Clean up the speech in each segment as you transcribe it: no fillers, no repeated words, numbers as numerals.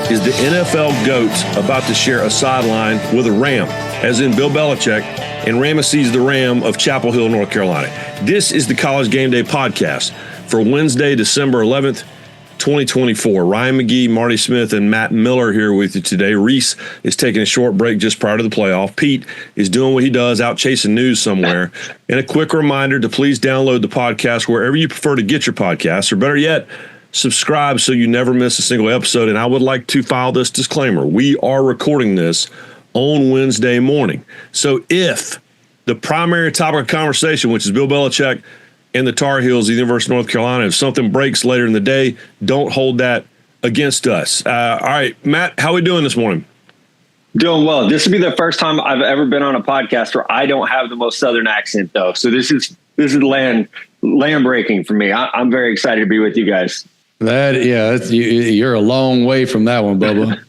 is the NFL GOAT about to share a sideline with a Ram, as in Bill Belichick, and Ramesses the Ram of Chapel Hill, North Carolina. This is the College GameDay Podcast for Wednesday, December 11th, 2024. Ryan McGee, Marty Smith, and Matt Miller here with you today. Reese is taking a short break just prior to the playoff. Pete is doing what he does, out chasing news somewhere. And a quick reminder to please download the podcast wherever you prefer to get your podcasts, or better yet, subscribe so you never miss a single episode. And I would like to file this disclaimer. We are recording this on Wednesday morning. So if the primary topic of conversation, which is Bill Belichick and the Tar Heels of the University of North Carolina, if something breaks later in the day, don't hold that against us. All right, Matt, how are we doing this morning? Doing well. This will be the first time I've ever been on a podcast where I don't have the most Southern accent, though. So this is land breaking for me. I'm very excited to be with you guys. You're a long way from that one, Bubba.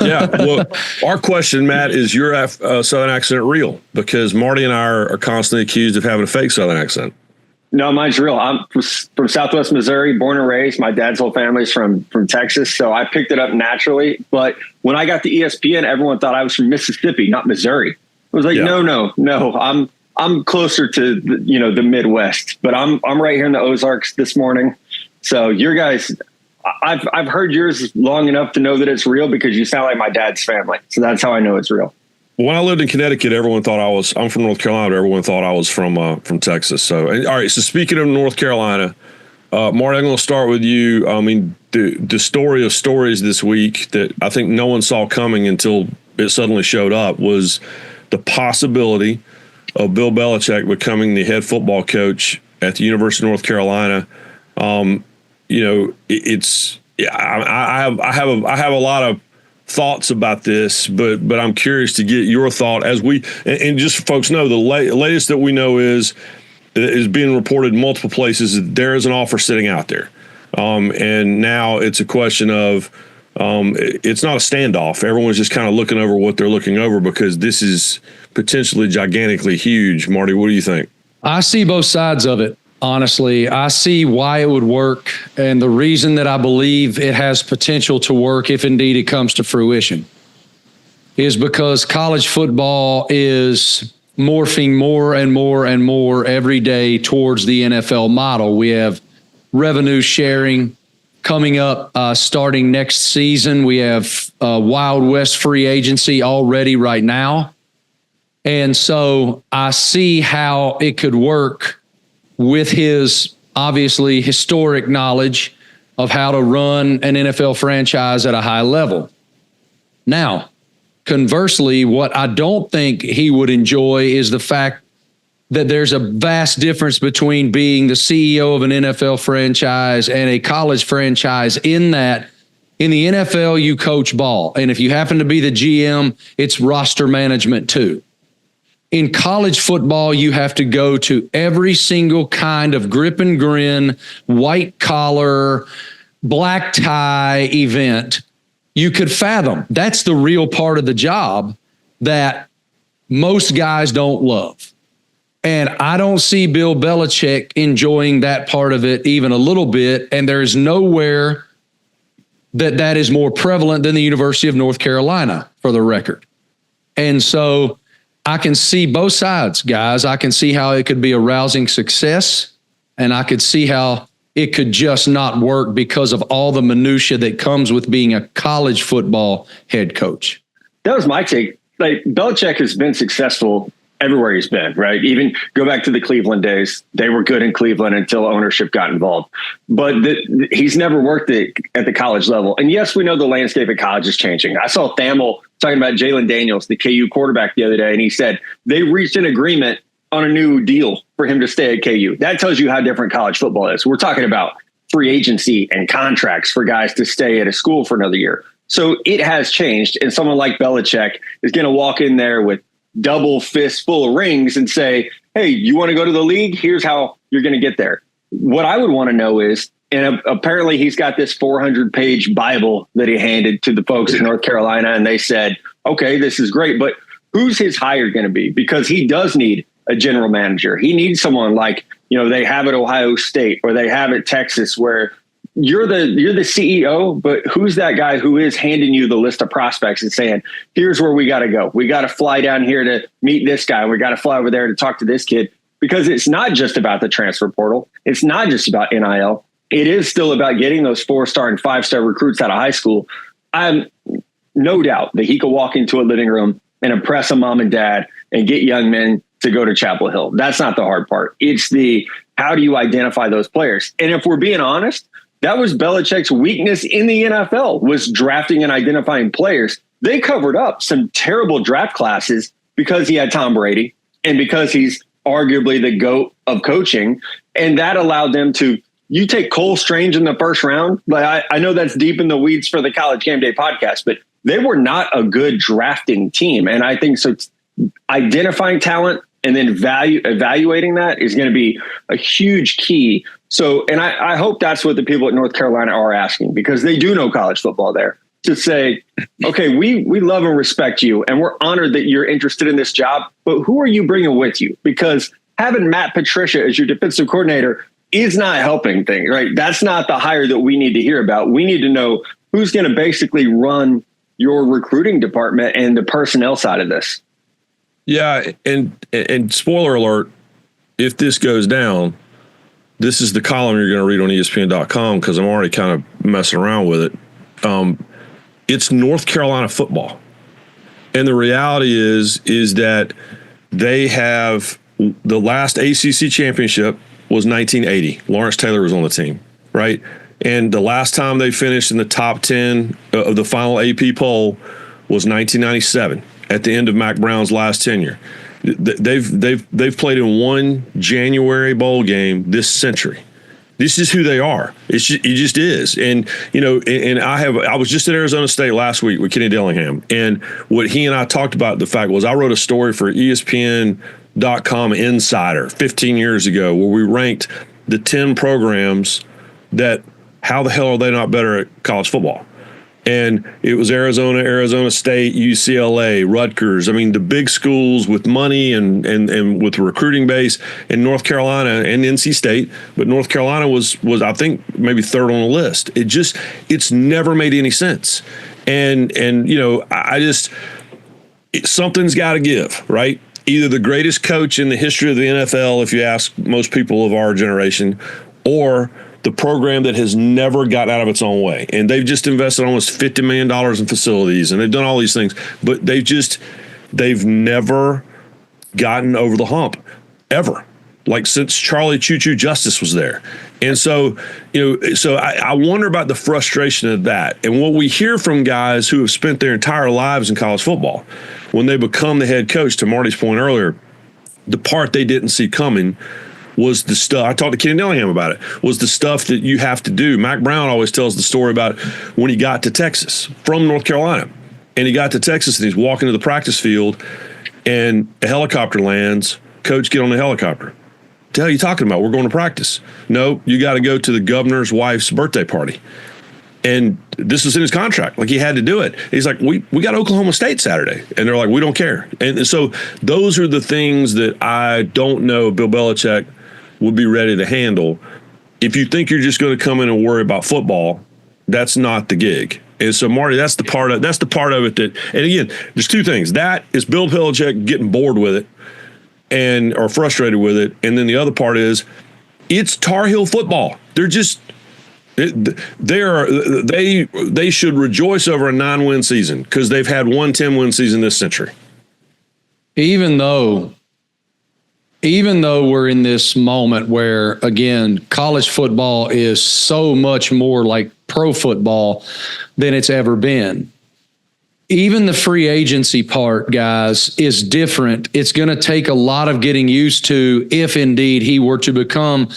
Yeah. Well, our question, Matt, is your Southern accent real? Because Marty and I are constantly accused of having a fake Southern accent. No, mine's real. I'm from Southwest Missouri, born and raised. My dad's whole family's from Texas, so I picked it up naturally. But when I got to ESPN, everyone thought I was from Mississippi, not Missouri. I was like, no. I'm closer to the Midwest, but I'm right here in the Ozarks this morning. So your guys, I've heard yours long enough to know that it's real because you sound like my dad's family. So that's how I know it's real. When I lived in Connecticut, everyone thought I'm from North Carolina, but everyone thought I was from Texas. So, all right. So speaking of North Carolina, Marty, I'm going to start with you. I mean, the story of stories this week that I think no one saw coming until it suddenly showed up was the possibility of Bill Belichick becoming the head football coach at the University of North Carolina. I have a lot of thoughts about this, but I'm curious to get your thought as and just so folks know, the latest that we know is being reported in multiple places that there is an offer sitting out there. And now it's a question of, it's not a standoff. Everyone's just kind of looking over what they're looking over because this is potentially gigantically huge. Marty, what do you think? I see both sides of it. Honestly, I see why it would work. And the reason that I believe it has potential to work, if indeed it comes to fruition, is because college football is morphing more and more and more every day towards the NFL model. We have revenue sharing coming up starting next season. We have Wild West free agency already right now. And so I see how it could work with his obviously historic knowledge of how to run an NFL franchise at a high level. Now, conversely, what I don't think he would enjoy is the fact that there's a vast difference between being the CEO of an NFL franchise and a college franchise in that in the NFL, you coach ball. And if you happen to be the GM, it's roster management too. In college football, you have to go to every single kind of grip and grin, white collar, black tie event you could fathom. That's the real part of the job that most guys don't love. And I don't see Bill Belichick enjoying that part of it even a little bit. And there's nowhere that is more prevalent than the University of North Carolina, for the record. And so I can see both sides, guys. I can see how it could be a rousing success, and I could see how it could just not work because of all the minutia that comes with being a college football head coach. That was my take. Like, Belichick has been successful everywhere he's been, right? Even go back to the Cleveland days. They were good in Cleveland until ownership got involved. But he's never worked at the college level. And yes, we know the landscape of college is changing. I saw Thamel talking about Jalen Daniels, the KU quarterback, the other day, and he said they reached an agreement on a new deal for him to stay at KU. That tells you how different college football is. We're talking about free agency and contracts for guys to stay at a school for another year. So it has changed. And someone like Belichick is going to walk in there with double fist full of rings and say, hey, you want to go to the league? Here's how you're going to get there. What I would want to know is, and apparently he's got this 400-page Bible that he handed to the folks in North Carolina, and they said, okay, this is great, but who's his hire going to be? Because he does need a general manager. He needs someone like, they have at Ohio State or they have at Texas, where you're the CEO, but who's that guy who is handing you the list of prospects and saying, here's where we got to go. We got to fly down here to meet this guy. We got to fly over there to talk to this kid, because it's not just about the transfer portal. It's not just about NIL. It is still about getting those 4-star and 5-star recruits out of high school. I'm no doubt that he could walk into a living room and impress a mom and dad and get young men to go to Chapel Hill. That's not the hard part. It's how do you identify those players? And if we're being honest, that was Belichick's weakness in the NFL, was drafting and identifying players. They covered up some terrible draft classes because he had Tom Brady and because he's arguably the GOAT of coaching. And that allowed them to, you take Cole Strange in the first round. Like I know that's deep in the weeds for the College GameDay podcast, but they were not a good drafting team. And I think so identifying talent and then evaluating that is going to be a huge key. So, and I hope that's what the people at North Carolina are asking, because they do know college football there, to say, okay, we love and respect you, and we're honored that you're interested in this job, but who are you bringing with you? Because having Matt Patricia as your defensive coordinator is not helping things, right? That's not the hire that we need to hear about. We need to know who's going to basically run your recruiting department and the personnel side of this. Yeah, and spoiler alert, if this goes down, this is the column you're going to read on ESPN.com, because I'm already kind of messing around with it. It's North Carolina football. And the reality is that they have the last ACC championship was 1980. Lawrence Taylor was on the team, right? And the last time they finished in the top 10 of the final AP poll was 1997. At the end of Mac Brown's last tenure. They've played in one January bowl game this century. This is who they are. It just is. And, you know, and I was just at Arizona State last week with Kenny Dillingham. And what he and I talked about, the fact was, I wrote a story for ESPN.com Insider 15 years ago where we ranked the 10 programs that, how the hell are they not better at college football? And it was Arizona, Arizona State, UCLA, Rutgers. I mean, the big schools with money and with recruiting base, and North Carolina and NC State. But North Carolina was I think maybe third on the list. It's never made any sense. And you know, something's got to give, right? Either the greatest coach in the history of the NFL, if you ask most people of our generation, or the program that has never got out of its own way. And they've just invested almost $50 million in facilities, and they've done all these things, but they've never gotten over the hump, ever. Like since Charlie Choo-Choo Justice was there. And so, you know, so I wonder about the frustration of that. And what we hear from guys who have spent their entire lives in college football, when they become the head coach, to Marty's point earlier, the part they didn't see coming was the stuff, I talked to Kenny Dillingham about it, was the stuff that you have to do. Mac Brown always tells the story about when he got to Texas from North Carolina. And he got to Texas and he's walking to the practice field and a helicopter lands. Coach, get on the helicopter. What the hell are you talking about? We're going to practice. No, you got to go to the governor's wife's birthday party. And this was in his contract. Like, he had to do it. He's like, we got Oklahoma State Saturday. And they're like, we don't care. And so those are the things that I don't know Bill Belichick would be ready to handle. If you think you're just going to come in and worry about football, that's not the gig. And so, Marty, that's the part of it that, and again, there's two things. That is Bill Belichick getting bored with it or frustrated with it. And then the other part is it's Tar Heel football. They're just, they should rejoice over a 9-win season because they've had one 10-win season this century. Even though we're in this moment where, again, college football is so much more like pro football than it's ever been. Even the free agency part, guys, is different. It's going to take a lot of getting used to if indeed he were to become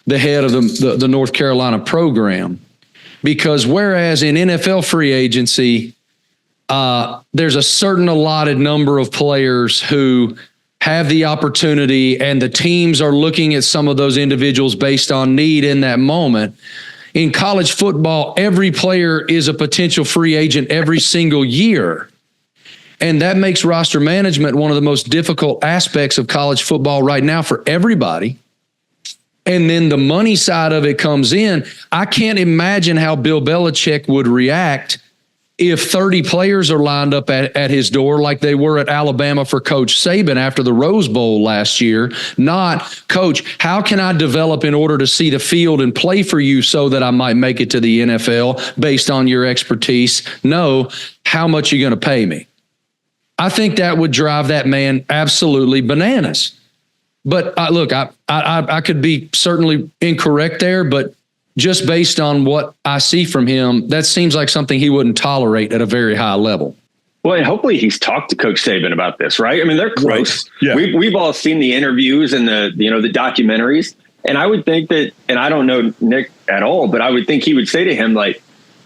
the head of the North Carolina program. Because whereas in NFL free agency, there's a certain allotted number of players who have the opportunity, and the teams are looking at some of those individuals based on need in that moment. In college football, every player is a potential free agent every single year. And that makes roster management one of the most difficult aspects of college football right now for everybody. and then the money side of it comes in. I can't imagine how Bill Belichick would react if 30 players are lined up at his door like they were at Alabama for Coach Saban after the Rose Bowl last year. Not, Coach, how can I develop in order to see the field and play for you so that I might make it to the NFL based on your expertise? No, how much are you going to pay me? I think that would drive that man absolutely bananas. But look, I could be certainly incorrect there, but just based on what I see from him, that seems like something he wouldn't tolerate at a very high level. Well, and hopefully he's talked to Coach Saban about this, right? I mean, they're close. Right. Yeah. We've all seen the interviews and the documentaries, and I would think that, and I don't know Nick at all, but I would think he would say to him, like,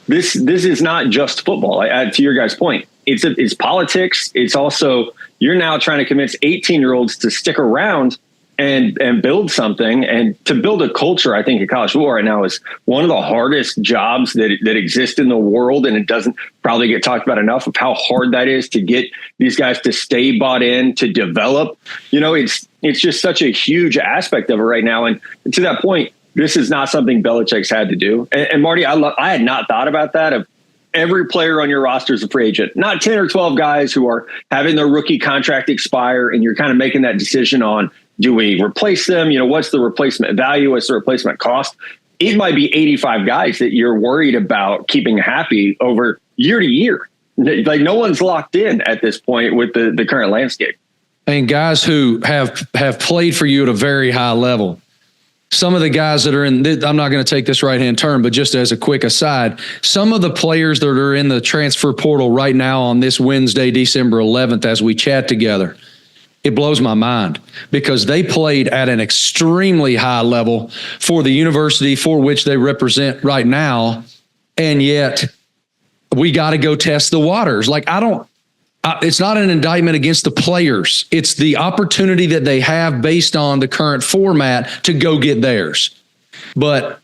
this is not just football. To your guys' point, it's politics. It's also, you're now trying to convince 18-year-olds to stick around and build something, and to build a culture. I think in college football right now is one of the hardest jobs that exist in the world. And it doesn't probably get talked about enough of how hard that is to get these guys to stay bought in, to develop. It's just such a huge aspect of it right now. And to that point, this is not something Belichick's had to do. And Marty, I had not thought about that, of every player on your roster is a free agent, not 10 or 12 guys who are having their rookie contract expire. And you're kind of making that decision on, do we replace them? What's the replacement value? What's the replacement cost? It might be 85 guys that you're worried about keeping happy over year to year. Like, no one's locked in at this point with the current landscape. And guys who have played for you at a very high level. Some of the guys that are in, I'm not going to take this right-hand turn, but just as a quick aside, some of the players that are in the transfer portal right now on this Wednesday, December 11th, as we chat together, it blows my mind, because they played at an extremely high level for the university for which they represent right now. And yet we got to go test the waters. Like, it's not an indictment against the players. It's the opportunity that they have based on the current format to go get theirs. But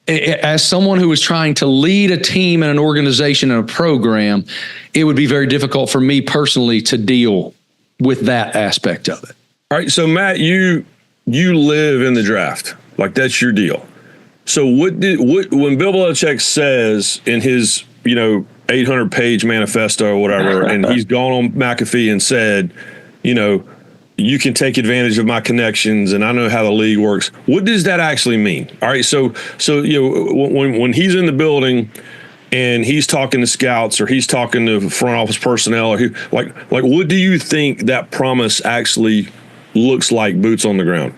as someone who is trying to lead a team and an organization and a program, it would be very difficult for me personally to deal with that aspect of it. All right. So Matt, you live in the draft. Like, that's your deal. So when Bill Belichick says in his, 800-page manifesto or whatever, and he's gone on McAfee and said, you can take advantage of my connections and I know how the league works. What does that actually mean? All right. So when he's in the building and he's talking to scouts or he's talking to front office personnel, or what do you think that promise actually looks like, boots on the ground?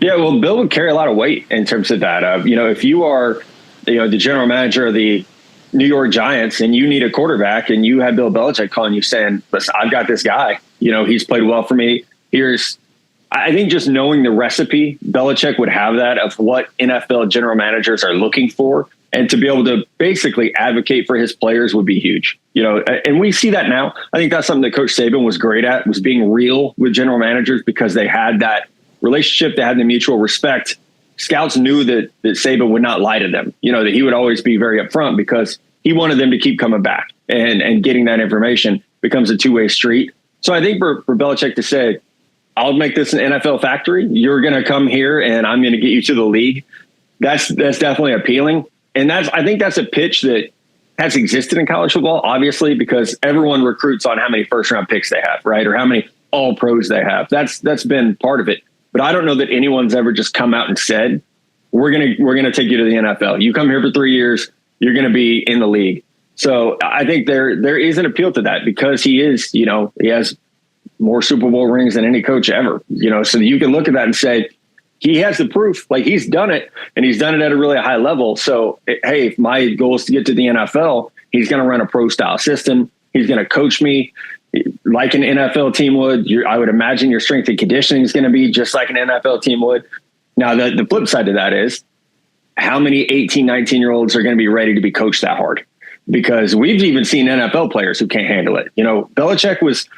Yeah, well, Bill would carry a lot of weight in terms of that. If you are, the general manager of the New York Giants and you need a quarterback, and you had Bill Belichick calling you saying, listen, I've got this guy, he's played well for me. I think just knowing the recipe, Belichick would have that of what NFL general managers are looking for. And to be able to basically advocate for his players would be huge, and we see that now. I think that's something that Coach Saban was great at, was being real with general managers, because they had that relationship, they had the mutual respect. Scouts knew that Saban would not lie to them, that he would always be very upfront, because he wanted them to keep coming back, and getting that information becomes a two-way street. So I think for Belichick to say, I'll make this an NFL factory, you're going to come here and I'm going to get you to the league, that's definitely appealing. And I think that's a pitch that has existed in college football, obviously, because everyone recruits on how many first-round picks they have, right? Or how many all-pros they have. That's been part of it. But I don't know that anyone's ever just come out and said, we're gonna take you to the NFL. You come here for 3 years, you're gonna be in the league. So I think there is an appeal to that, because he has more Super Bowl rings than any coach ever. So you can look at that and say, he has the proof, like, he's done it, and he's done it at a really high level. So, hey, if my goal is to get to the NFL, he's going to run a pro style system. He's going to coach me like an NFL team would. I would imagine your strength and conditioning is going to be just like an NFL team would. Now, the flip side of that is, how many 18, 19-year-olds are going to be ready to be coached that hard? Because we've even seen NFL players who can't handle it. Belichick was,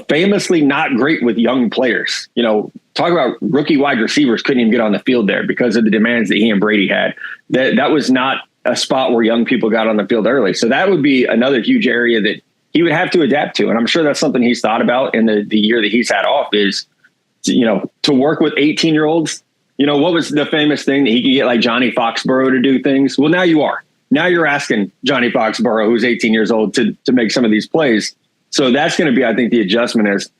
famously not great with young players. Talk about rookie wide receivers couldn't even get on the field there because of the demands that he and Brady had. That was not a spot where young people got on the field early. So that would be another huge area that he would have to adapt to. And I'm sure that's something he's thought about in the year that he's had off, is, to work with 18-year-olds what was the famous thing that he could get like Johnny Foxborough to do things? Well, now you are. Now you're asking Johnny Foxborough, who's 18 years old, to make some of these plays. So that's going to be, I think, the adjustment is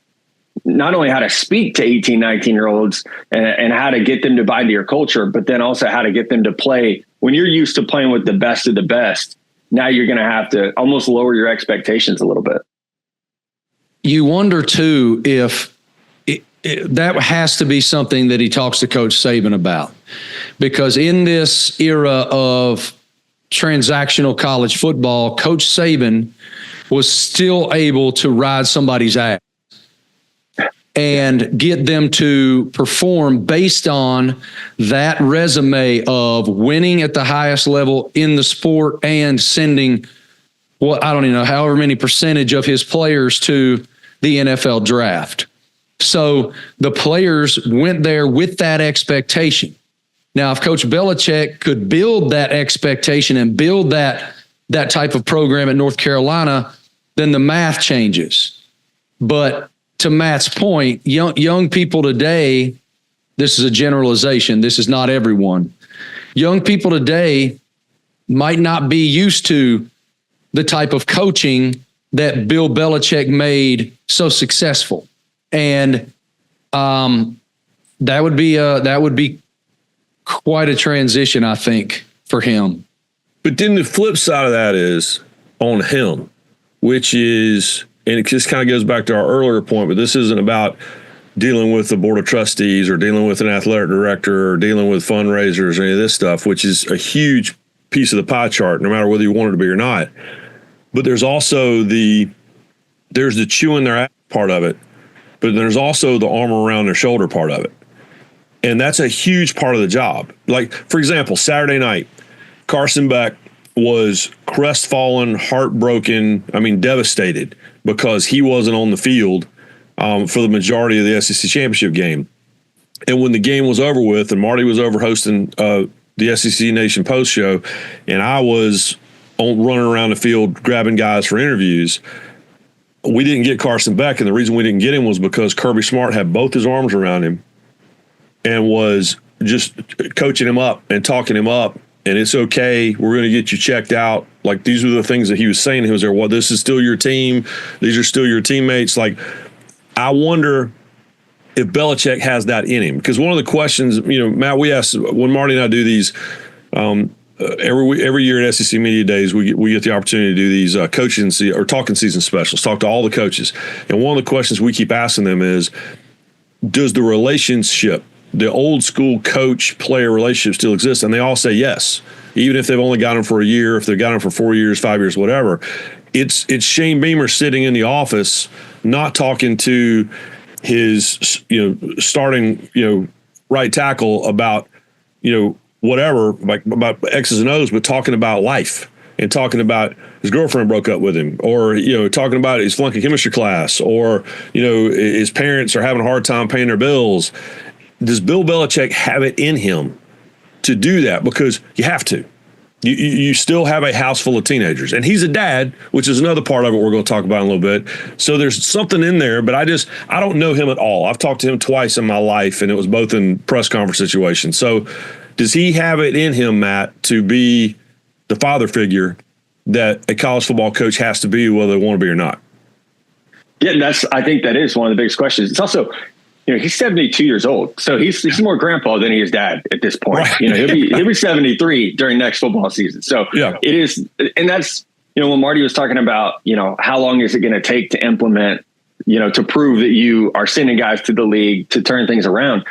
not only how to speak to 18, 19-year-olds and how to get them to buy into your culture, but then also how to get them to play. When you're used to playing with the best of the best, now you're going to have to almost lower your expectations a little bit. You wonder, too, if that has to be something that he talks to Coach Saban about. Because in this era of transactional college football, Coach Saban was still able to ride somebody's ass and get them to perform based on that resume of winning at the highest level in the sport and sending I don't even know, however many percentage of his players to the NFL draft. So the players went there with that expectation. Now, if Coach Belichick could build that expectation and build that type of program at North Carolina, then the math changes. But to Matt's point, young people today, this is a generalization. This is not everyone. Young people today might not be used to the type of coaching that Bill Belichick made so successful. And that would be quite a transition, I think, for him. But then the flip side of that is on him, which is, and it just kind of goes back to our earlier point, but this isn't about dealing with the board of trustees or dealing with an athletic director or dealing with fundraisers or any of this stuff, which is a huge piece of the pie chart, no matter whether you want it to be or not. But there's also there's the chewing their ass part of it, but there's also the arm around their shoulder part of it. And that's a huge part of the job. Like, for example, Saturday night, Carson Beck was crestfallen, heartbroken, devastated because he wasn't on the field for the majority of the SEC championship game. And when the game was over with and Marty was over hosting the SEC Nation post show and I was running around the field grabbing guys for interviews, we didn't get Carson Beck. And the reason we didn't get him was because Kirby Smart had both his arms around him and was just coaching him up and talking him up. And it's okay. We're going to get you checked out. Like, these were the things that he was saying. He was there, well, this is still your team. These are still your teammates. Like, I wonder if Belichick has that in him. Because one of the questions, Matt, we ask when Marty and I do these every year at SEC Media Days, we get the opportunity to do these coaching or talking season specials, talk to all the coaches. And one of the questions we keep asking them is, does the relationship, the old school coach-player relationship still exist? And they all say yes, even if they've only got him for a year, if they've got him for 4 years, 5 years, whatever. It's Shane Beamer sitting in the office, not talking to his, starting, right tackle about, whatever, like about X's and O's, but talking about life and talking about his girlfriend broke up with him, or, talking about his flunking chemistry class, or, his parents are having a hard time paying their bills. Does Bill Belichick have it in him to do that? Because you have to. You still have a house full of teenagers. And he's a dad, which is another part of it we're going to talk about in a little bit. So there's something in there, but I don't know him at all. I've talked to him twice in my life, and it was both in press conference situations. So does he have it in him, Matt, to be the father figure that a college football coach has to be, whether they want to be or not? Yeah, I think that is one of the biggest questions. It's also, he's 72 years old, so he's more grandpa than he is dad at this point. Right. He'll be 73 during next football season. So yeah. It is, and that's when Marty was talking about how long is it going to take to implement, to prove that you are sending guys to the league to turn things around.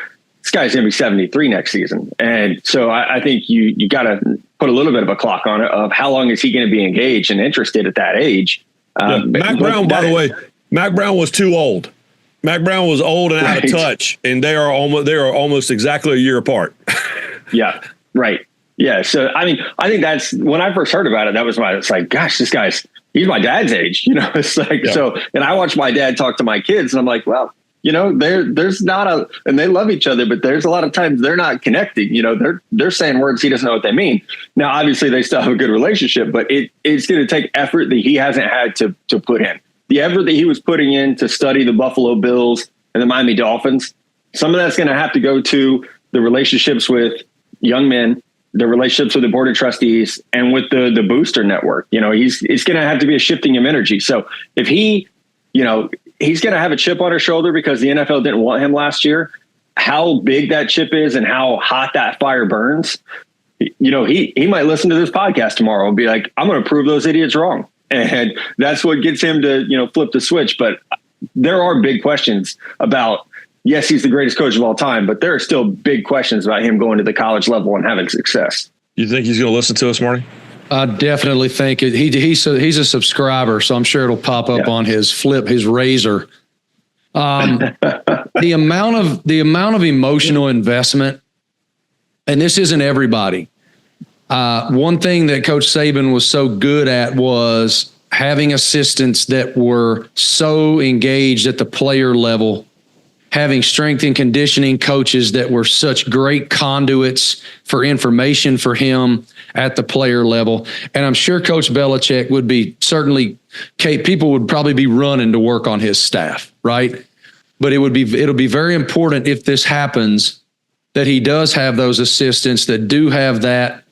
This guy's going to be 73 next season, and so I think you got to put a little bit of a clock on it of how long is he going to be engaged and interested at that age. Mac Brown, by the way, Mac Brown was too old. Mac Brown was old and out of touch, and they are almost exactly a year apart. Yeah, right. Yeah. So, I think that's when I first heard about it, that was it's like, gosh, he's my dad's age, it's like, yeah. So, and I watch my dad talk to my kids and I'm like, well, there's not and they love each other, but there's a lot of times they're not connecting, they're saying words he doesn't know what they mean. Now, obviously they still have a good relationship, but it's going to take effort that he hasn't had to put in. The effort that he was putting in to study the Buffalo Bills and the Miami Dolphins, some of that's going to have to go to the relationships with young men, the relationships with the board of trustees, and with the booster network. It's going to have to be a shifting of energy. So if he, he's going to have a chip on his shoulder because the NFL didn't want him last year, how big that chip is and how hot that fire burns, he might listen to this podcast tomorrow and be like, I'm going to prove those idiots wrong. And that's what gets him to, flip the switch. But there are big questions about, yes, he's the greatest coach of all time, but there are still big questions about him going to the college level and having success. You think he's going to listen to us, Marty? I definitely think he's a subscriber, so I'm sure it'll pop up on his razor. The amount of emotional investment, and this isn't everybody. One thing that Coach Saban was so good at was having assistants that were so engaged at the player level, having strength and conditioning coaches that were such great conduits for information for him at the player level. And I'm sure Coach Belichick would be people would probably be running to work on his staff, right? But it'll be very important if this happens that he does have those assistants that do have that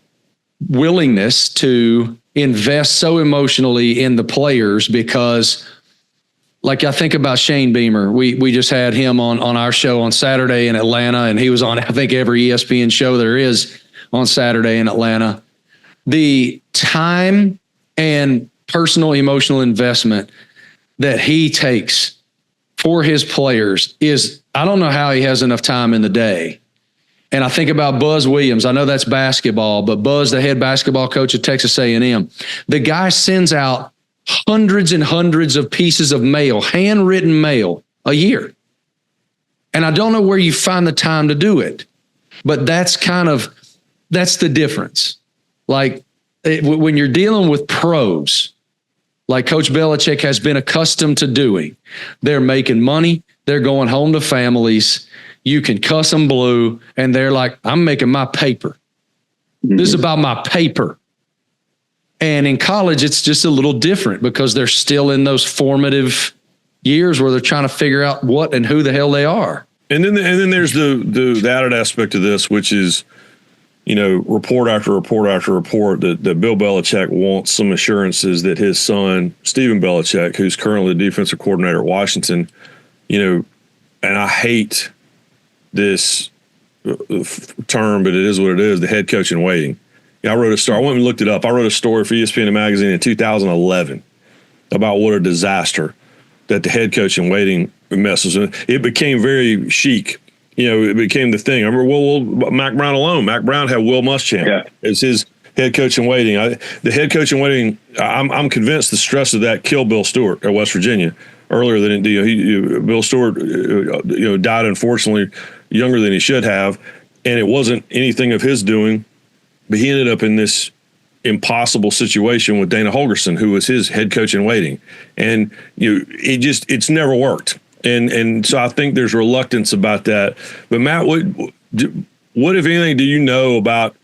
willingness to invest so emotionally in the players, because like I think about Shane Beamer. We just had him on our show on Saturday in Atlanta, and he was on, I think, every ESPN show there is on Saturday in Atlanta. The time and personal emotional investment that he takes for his players is, I don't know how he has enough time in the day. And I think about Buzz Williams. I know that's basketball, but Buzz, the head basketball coach at Texas A&M, the guy sends out hundreds and hundreds of pieces of mail, handwritten mail a year. And I don't know where you find the time to do it, but that's the difference. Like when you're dealing with pros, like Coach Belichick has been accustomed to doing, they're making money, they're going home to families, you can cuss them blue, and they're like, I'm making my paper. This is about my paper. And in college, it's just a little different because they're still in those formative years where they're trying to figure out what and who the hell they are. And then there's the added aspect of this, which is, report after report after report that Bill Belichick wants some assurances that his son, Stephen Belichick, who's currently the defensive coordinator at Washington, and I hate this term, but it is what it is, the head coach in waiting. I wrote a story. I went and looked it up. I wrote a story for ESPN magazine in 2011 about what a disaster that the head coach in waiting messes with. It became very chic. It became the thing. I remember, Mac Brown alone. Mac Brown had Will Muschamp as his head coach in waiting. The head coach in waiting, I'm convinced the stress of that killed Bill Stewart at West Virginia earlier than Bill Stewart, died unfortunately younger than he should have, and it wasn't anything of his doing. But he ended up in this impossible situation with Dana Holgorsen, who was his head coach in waiting. And it's never worked. And so I think there's reluctance about that. But Matt, what if anything do you know about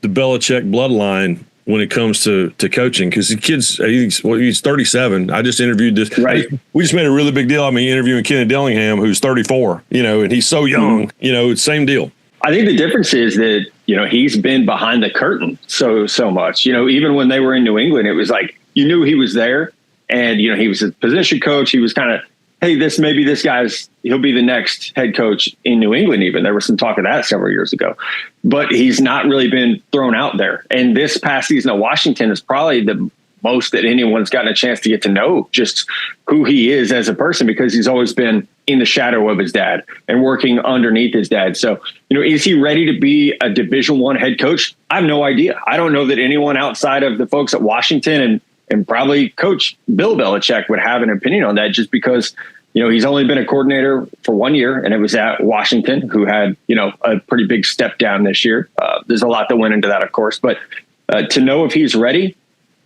the Belichick bloodline when it comes to coaching? Because the kid's, he's 37. I just interviewed this. Right. We just made a really big deal. I mean, interviewing Kenny Dillingham, who's 34, and he's so young, it's same deal. I think the difference is that, he's been behind the curtain so much. Even when they were in New England, it was like, you knew he was there, and, he was a position coach. He was kind of, hey, he'll be the next head coach in New England even. There was some talk of that several years ago. But he's not really been thrown out there. And this past season at Washington is probably the most that anyone's gotten a chance to get to know just who he is as a person, because he's always been in the shadow of his dad and working underneath his dad. So, is he ready to be a Division I head coach? I have no idea. I don't know that anyone outside of the folks at Washington and probably Coach Bill Belichick would have an opinion on that, just because, he's only been a coordinator for 1 year, and it was at Washington, who had, a pretty big step down this year. There's a lot that went into that, of course, but to know if he's ready,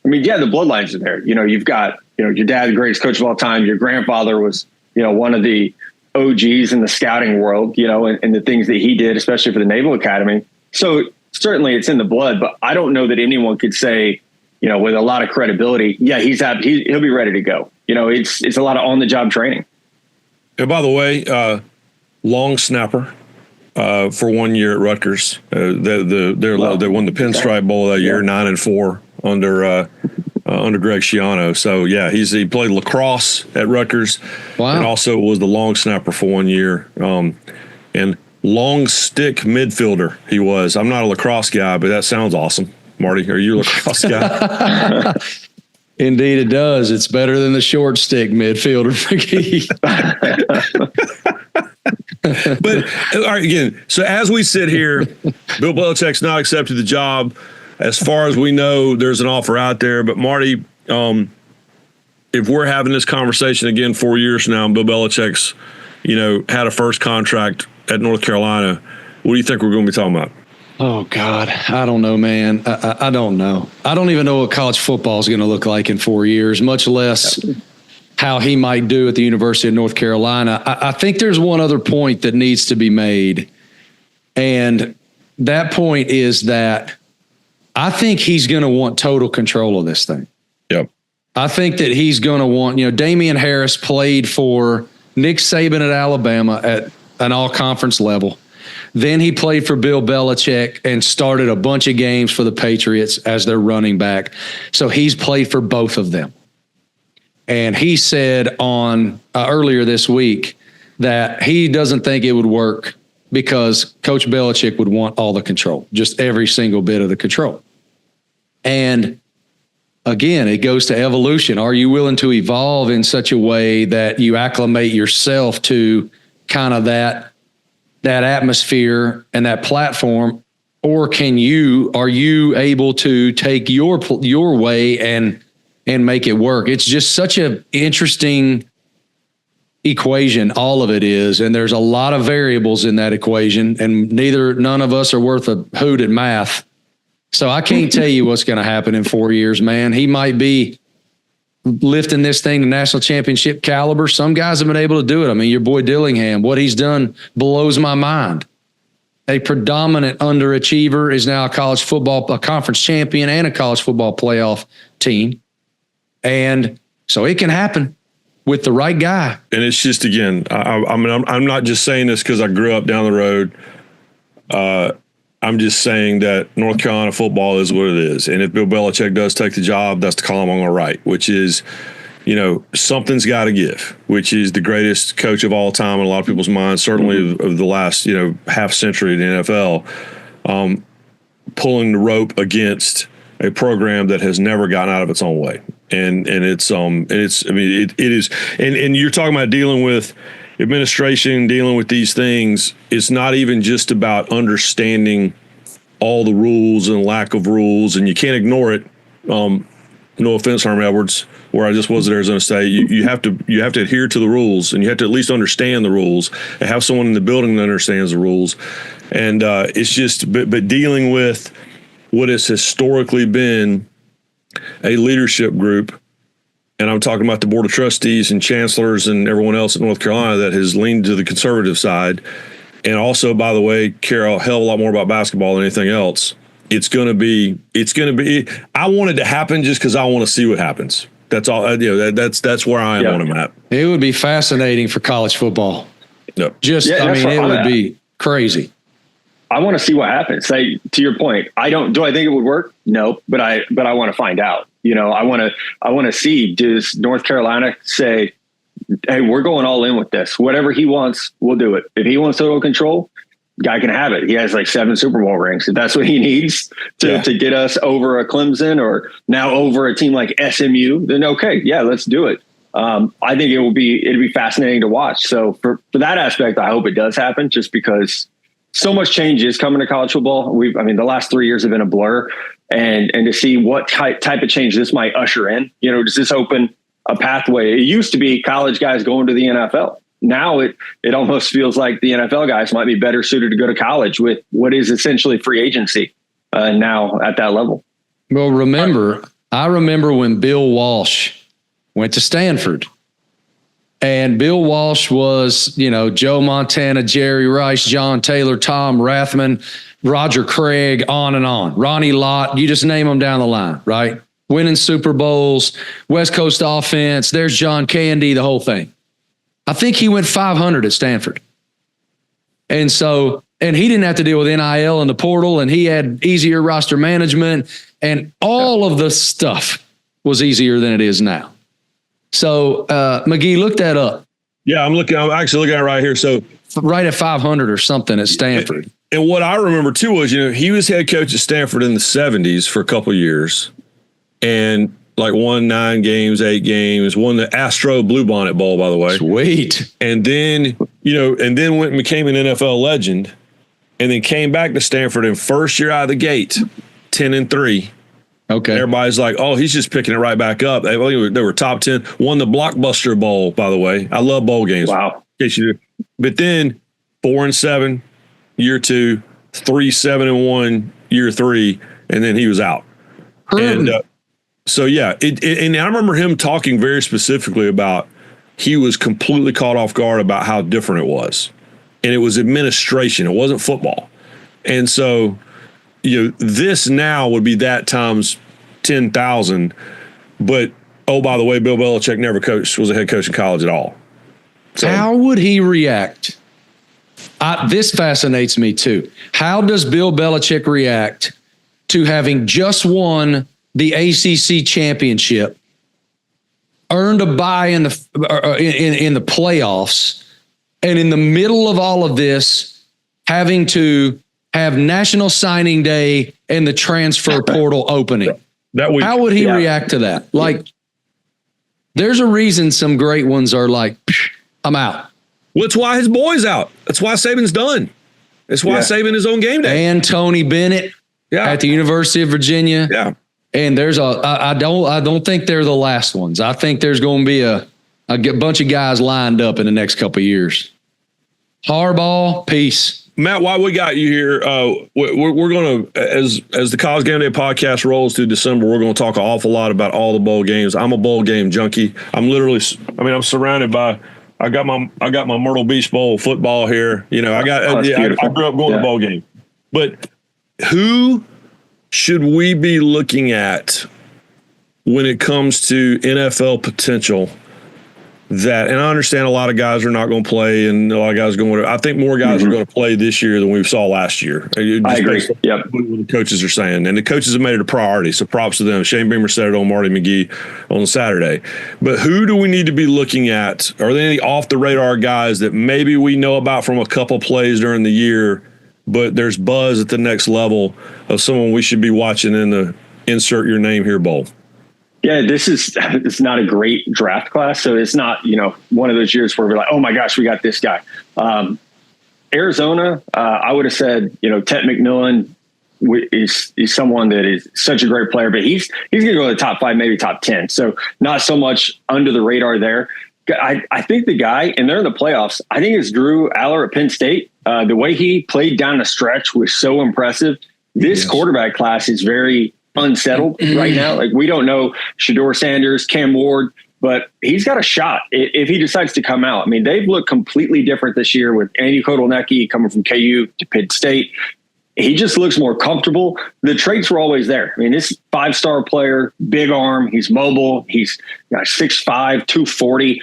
I mean, yeah, the bloodlines are there. You've got, your dad, the greatest coach of all time. Your grandfather was, one of the OGs in the scouting world, and the things that he did, especially for the Naval Academy. So certainly it's in the blood, but I don't know that anyone could say, with a lot of credibility, yeah, he'll be ready to go. It's a lot of on the job training. And by the way, long snapper, for 1 year at Rutgers. They won the Pinstripe Bowl that year, 9-4 under Greg Schiano. So yeah, he played lacrosse at Rutgers, and also was the long snapper for 1 year, and long stick midfielder he was. I'm not a lacrosse guy, but that sounds awesome. Marty, are you a lacrosse guy? Indeed, it does. It's better than the short stick midfielder, McGee. But all right, again, so as we sit here, Bill Belichick's not accepted the job. As far as we know, there's an offer out there. But Marty, if we're having this conversation again 4 years from now, and Bill Belichick's, had a first contract at North Carolina, what do you think we're going to be talking about? Oh, God. I don't know, man. I don't know. I don't even know what college football is going to look like in 4 years, much less how he might do at the University of North Carolina. I think there's one other point that needs to be made. And that point is that I think he's going to want total control of this thing. Yep. I think that he's going to want, Damian Harris played for Nick Saban at Alabama at an all-conference level. Then he played for Bill Belichick and started a bunch of games for the Patriots as their running back. So he's played for both of them. And he said on earlier this week that he doesn't think it would work because Coach Belichick would want all the control, just every single bit of the control. And again, it goes to evolution. Are you willing to evolve in such a way that you acclimate yourself to kind of that atmosphere and that platform, or are you able to take your way and make it work? It's just such an interesting equation. All of it is, and there's a lot of variables in that equation, and none of us are worth a hoot at math. So I can't tell you what's going to happen in 4 years, man. He might be lifting this thing to national championship caliber. Some guys have been able to do it. I mean, your boy Dillingham, what he's done blows my mind. A predominant underachiever is now a conference champion and a college football playoff team. And so it can happen with the right guy. And it's just, again, I'm not just saying this because I grew up down the road. I'm just saying that North Carolina football is what it is. And if Bill Belichick does take the job, that's the column I'm going to write, which is, something's got to give, which is the greatest coach of all time in a lot of people's minds, certainly of the last, half century in the NFL, pulling the rope against a program that has never gotten out of its own way. And it is, and you're talking about dealing with administration, dealing with these things. It's not even just about understanding all the rules and lack of rules, and you can't ignore it. No offense, Herm Edwards, where I just was at Arizona State. You have to adhere to the rules, and you have to at least understand the rules and have someone in the building that understands the rules. And it's just, but dealing with what has historically been a leadership group. And I'm talking about the board of trustees and chancellors and everyone else in North Carolina that has leaned to the conservative side. And also, by the way, care a hell of a lot more about basketball than anything else. It's going to be, I want it to happen just because I want to see what happens. That's all, that's where I am on it, Matt. It would be fascinating for college football. Yep. It would be crazy. I want to see what happens. To your point, do I think it would work? No, but I want to find out. I want to see, does North Carolina say, hey, we're going all in with this. Whatever he wants, we'll do it. If he wants total control, guy can have it. He has like 7 Super Bowl rings. If that's what he needs to get us over a Clemson or now over a team like SMU, then okay, yeah, let's do it. I think it'd be fascinating to watch. So for that aspect, I hope it does happen, just because so much change is coming to college football. The last 3 years have been a blur, and to see what type of change this might usher in. Does this open a pathway? It used to be college guys going to the NFL. Now it almost feels like the NFL guys might be better suited to go to college with what is essentially free agency now at that level. Well, I remember when Bill Walsh went to Stanford. And Bill Walsh was, Joe Montana, Jerry Rice, John Taylor, Tom Rathman, Roger Craig, on and on. Ronnie Lott, you just name them down the line, right? Winning Super Bowls, West Coast offense, there's John Candy, the whole thing. I think he went 500 at Stanford. And so And he didn't have to deal with NIL and the portal, and he had easier roster management, and all of the stuff was easier than it is now. So, McGee, look that up. Yeah, I'm actually looking at it right here. So right at 500 or something at Stanford. And what I remember too was, he was head coach at Stanford in the 70s for a couple of years, and like won 9 games, 8 games, won the Astro Bluebonnet Bowl, by the way. Sweet. And then, and then went and became an NFL legend, and then came back to Stanford in first year out of the gate, 10-3. Okay. Everybody's like, oh, he's just picking it right back up. They were top 10, won the Blockbuster Bowl, by the way. I love bowl games. Wow. In case you do. But then 4-7, year 2, 3-7-1, year 3, and then he was out. And so, yeah, and I remember him talking very specifically about he was completely caught off guard about how different it was. And it was administration. It wasn't football. And so, this now would be that times 10,000. But, oh, by the way, Bill Belichick never was a head coach in college at all. So, how would he react? This fascinates me, too. How does Bill Belichick react to having just won the ACC championship, earned a bye in the playoffs, and in the middle of all of this, having to have National Signing Day and the transfer portal opening? How would he react to that? Like, there's a reason some great ones are like, I'm out. Well, that's why his boy's out. That's why Saban's done. That's why Saban is on game day. And Tony Bennett at the University of Virginia. Yeah. And there's I don't think they're the last ones. I think there's going to be a bunch of guys lined up in the next couple of years. Harbaugh, peace. Matt, while we got you here, we're going to, as the College GameDay podcast rolls through December, we're going to talk an awful lot about all the bowl games. I'm a bowl game junkie. I'm surrounded by. I got my Myrtle Beach Bowl football here. I grew up going to bowl game. But who should we be looking at when it comes to NFL potential? And I understand a lot of guys are not going to play, and a lot of guys are going to. I think more guys are going to play this year than we saw last year. I agree. Yep. What the coaches are saying, and the coaches have made it a priority. So props to them. Shane Beamer said it on Marty McGee on Saturday. But who do we need to be looking at? Are there any off the radar guys that maybe we know about from a couple plays during the year, but there's buzz at the next level of someone we should be watching in the insert your name here bowl? Yeah, it's not a great draft class. So it's not, one of those years where we're like, oh my gosh, we got this guy. Arizona, I would have said, Ted McMillan is someone that is such a great player, but he's going to go to the top 5, maybe top 10. So not so much under the radar there. I think the guy, and they're in the playoffs, I think it's Drew Aller at Penn State. The way he played down the stretch was so impressive. This quarterback class is very unsettled right now. Like, we don't know Shedeur Sanders, Cam Ward, but he's got a shot if he decides to come out. I mean, they've looked completely different this year with Andy Kotelnicki coming from KU to Penn State. He just looks more comfortable. The traits were always there. I mean, this 5-star player, big arm, he's mobile, he's 6'5", 240,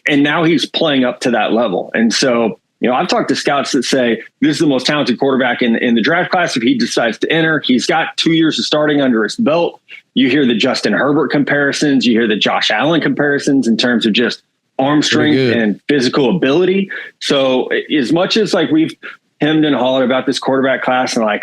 and now he's playing up to that level. And so, I've talked to scouts that say this is the most talented quarterback in the draft class if he decides to enter. He's got 2 years of starting under his belt. You hear the Justin Herbert comparisons. You hear the Josh Allen comparisons in terms of just arm strength and physical ability. So as much as like we've hemmed and hawed about this quarterback class and like,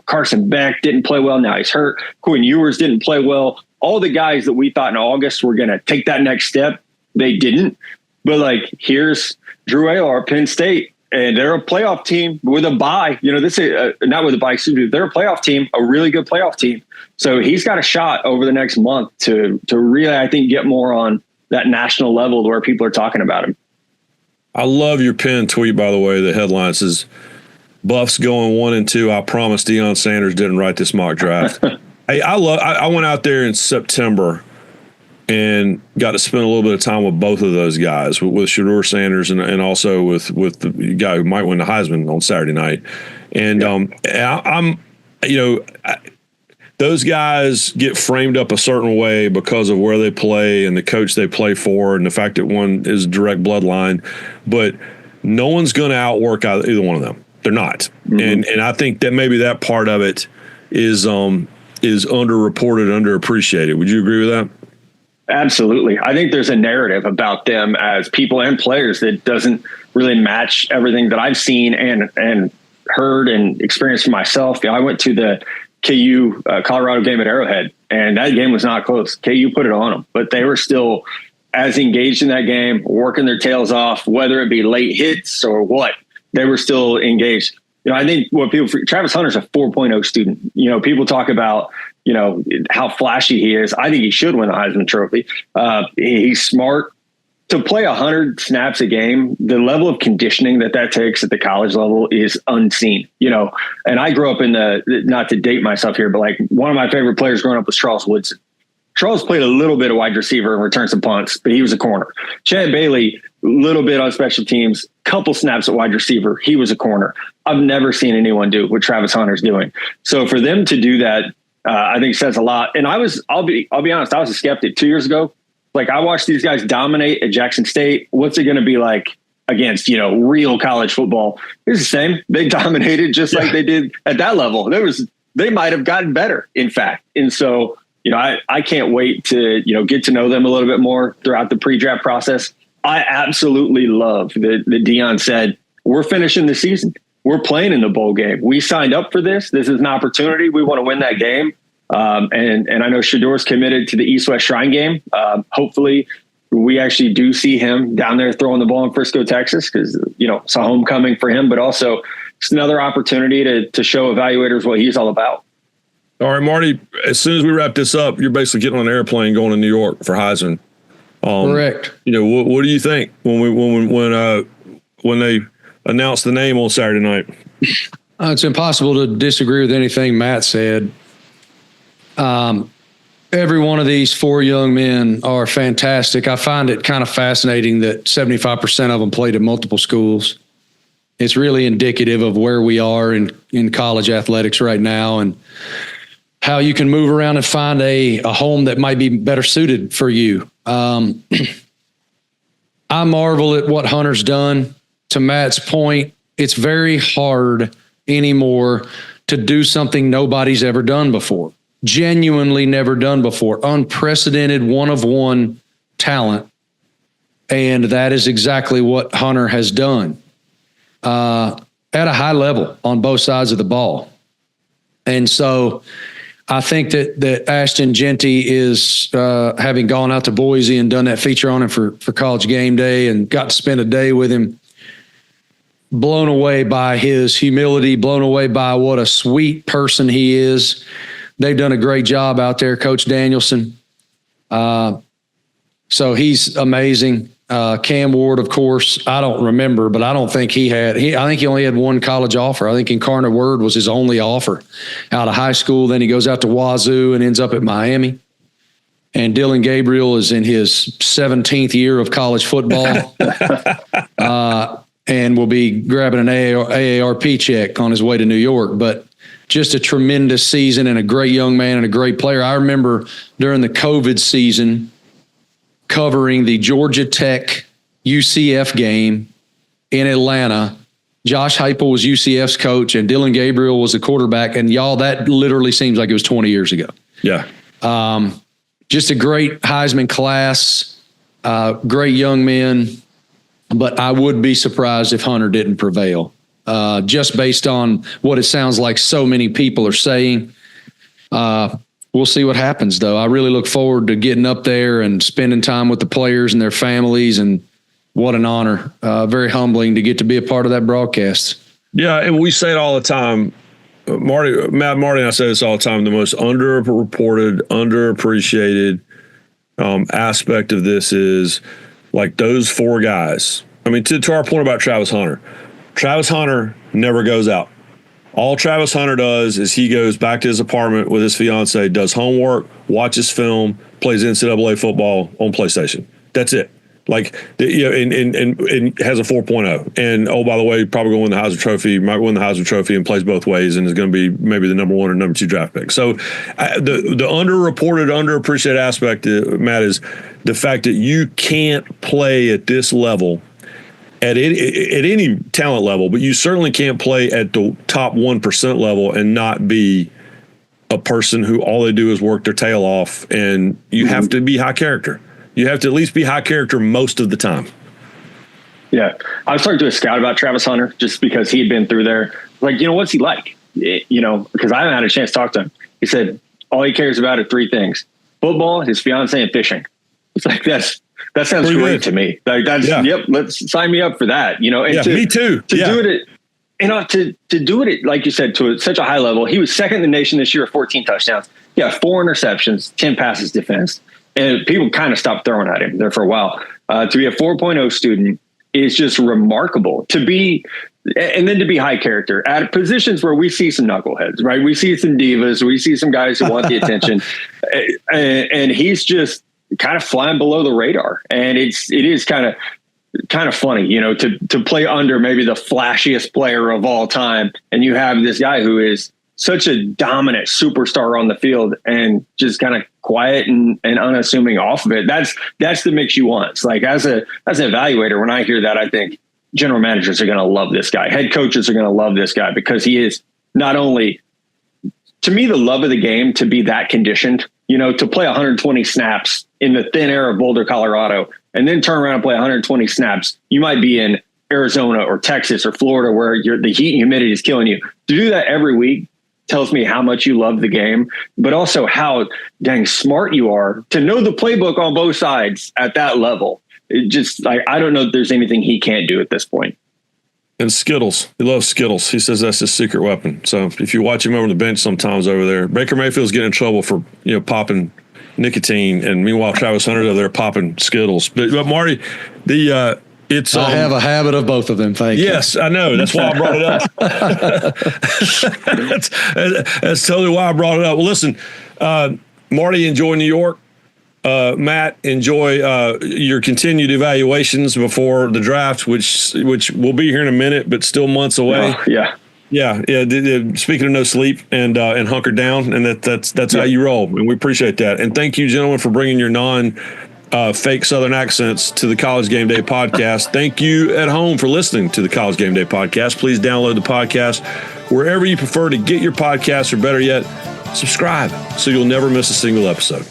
Carson Beck didn't play well, now he's hurt. Quinn Ewers didn't play well. All the guys that we thought in August were going to take that next step, they didn't. But like, here's Drew Aller, Penn State, and they're a playoff team with a bye. This is not with a bye. They're a playoff team, a really good playoff team. So he's got a shot over the next month to really, I think, get more on that national level where people are talking about him. I love your pinned tweet, by the way. The headline says, "Buffs going 1-2. I promise Deion Sanders didn't write this mock draft." Hey, I went out there in September and got to spend a little bit of time with both of those guys, with Shedeur Sanders and also with the guy who might win the Heisman on Saturday night. And those guys get framed up a certain way because of where they play and the coach they play for and the fact that one is direct bloodline. But no one's going to outwork either one of them. They're not. And I think that maybe that part of it is underreported, underappreciated. Would you agree with that? Absolutely. I think there's a narrative about them as people and players that doesn't really match everything that I've seen and heard and experienced for myself. I went to the KU Colorado game at Arrowhead, and that game was not close. KU put it on them, but they were still as engaged in that game, working their tails off, whether it be late hits or what. They were still engaged. I think Travis Hunter's a 4.0 student. People talk about, how flashy he is. I think he should win the Heisman Trophy. He's smart. To play 100 snaps a game, the level of conditioning that takes at the college level is unseen, and I grew up not to date myself here, but like one of my favorite players growing up was Charles Woodson. Charles played a little bit of wide receiver and returned some punts, but he was a corner. Chad Bailey, a little bit on special teams, couple snaps at wide receiver. He was a corner. I've never seen anyone do what Travis Hunter's doing. So for them to do that, I think says a lot. And I'll be honest, I was a skeptic 2 years ago. Like, I watched these guys dominate at Jackson State. What's it going to be like against, real college football? It's the same. They dominated just like they did at that level. They might have gotten better, in fact. And so, I can't wait to, get to know them a little bit more throughout the pre-draft process. I absolutely love that Deion said, we're finishing the season. We're playing in the bowl game. We signed up for this. This is an opportunity. We want to win that game. And I know Shador's committed to the East-West Shrine game. Hopefully we actually do see him down there throwing the ball in Frisco, Texas, because, it's a homecoming for him, but also it's another opportunity to show evaluators what he's all about. All right, Marty, as soon as we wrap this up, you're basically getting on an airplane going to New York for Heisman. Correct. What do you think when they announced the name on Saturday night? It's impossible to disagree with anything Matt said. Every one of these four young men are fantastic. I find it kind of fascinating that 75% of them played at multiple schools. It's really indicative of where we are in college athletics right now and how you can move around and find a home that might be better suited for you. I marvel at what Hunter's done. To Matt's point, it's very hard anymore to do something nobody's ever done before. Genuinely never done before. Unprecedented one-of-one talent. And that is exactly what Hunter has done at a high level on both sides of the ball. And so I think that Ashton Jeanty is having gone out to Boise and done that feature on him for College GameDay and got to spend a day with him, blown away by his humility, blown away by what a sweet person he is. They've done a great job out there, Coach Danielson. So he's amazing. Cam Ward, of course, I don't remember, but I don't think I think he only had one college offer. I think Incarnate Word was his only offer out of high school. Then he goes out to Wazoo and ends up at Miami. And Dylan Gabriel is in his 17th year of college football and will be grabbing an AARP check on his way to New York. But just a tremendous season and a great young man and a great player. I remember during the COVID season covering the Georgia Tech UCF game in Atlanta. Josh Heupel was UCF's coach and Dylan Gabriel was the quarterback. And y'all, that literally seems like it was 20 years ago. Yeah. Just a great Heisman class, great young men. But I would be surprised if Hunter didn't prevail. Just based on what it sounds like so many people are saying. We'll see what happens, though. I really look forward to getting up there and spending time with the players and their families, and what an honor. Very humbling to get to be a part of that broadcast. Yeah, and we say it all the time. Marty and I say this all the time, the most underreported, underappreciated aspect of this is like those four guys. I mean, to our point about Travis Hunter. Travis Hunter never goes out. All Travis Hunter does is he goes back to his apartment with his fiance, does homework, watches film, plays NCAA football on PlayStation. That's it. Like, and has a 4.0. And, oh, by the way, probably going to win the Heisman Trophy, might win the Heisman Trophy and plays both ways and is going to be maybe the number 1 or number 2 draft pick. So the underreported, underappreciated aspect, Matt, is the fact that you can't play at this level at any talent level, but you certainly can't play at the top 1% level and not be a person who all they do is work their tail off. And you have to be high character. You have to at least be high character most of the time. Yeah. I was talking to a scout about Travis Hunter just because he had been through there. Like, what's he like? Because I haven't had a chance to talk to him. He said all he cares about are three things: football, his fiance, and fishing. It's like, that sounds pretty great good to me. Like, yep, let's sign me up for that. And me too. To do it, to do it, like you said, to such a high level. He was second in the nation this year with 14 touchdowns. Yeah, 4 interceptions, 10 passes defense. And people kind of stopped throwing at him there for a while. To be a 4.0 student is just remarkable. And then to be high character at positions where we see some knuckleheads, right? We see some divas. We see some guys who want the attention. And he's just kind of flying below the radar. And it is kind of funny, to play under maybe the flashiest player of all time. And you have this guy who is such a dominant superstar on the field and just kind of quiet and unassuming off of it. That's the mix you want. It's like, as an evaluator, when I hear that, I think general managers are going to love this guy. Head coaches are going to love this guy because he is not only, to me, the love of the game to be that conditioned, to play 120 snaps in the thin air of Boulder, Colorado, and then turn around and play 120 snaps. You might be in Arizona or Texas or Florida where the heat and humidity is killing you. To do that every week tells me how much you love the game, but also how dang smart you are to know the playbook on both sides at that level. It just, I don't know if there's anything he can't do at this point. And Skittles. He loves Skittles. He says that's his secret weapon. So if you watch him over the bench sometimes over there, Baker Mayfield's getting in trouble for, popping nicotine. And meanwhile, Travis Hunter's over there popping Skittles. But Marty, it's I have a habit of both of them. Thank you. Yes, I know. That's why I brought it up. that's totally why I brought it up. Well, listen, Marty, enjoy New York. Matt, enjoy your continued evaluations before the draft, which will be here in a minute, but still months away. Yeah. Speaking of no sleep and hunker down, and that's how you roll, and we appreciate that. And thank you, gentlemen, for bringing your fake Southern accents to the College GameDay Podcast. Thank you at home for listening to the College GameDay Podcast. Please download the podcast wherever you prefer to get your podcast, or better yet, subscribe so you'll never miss a single episode.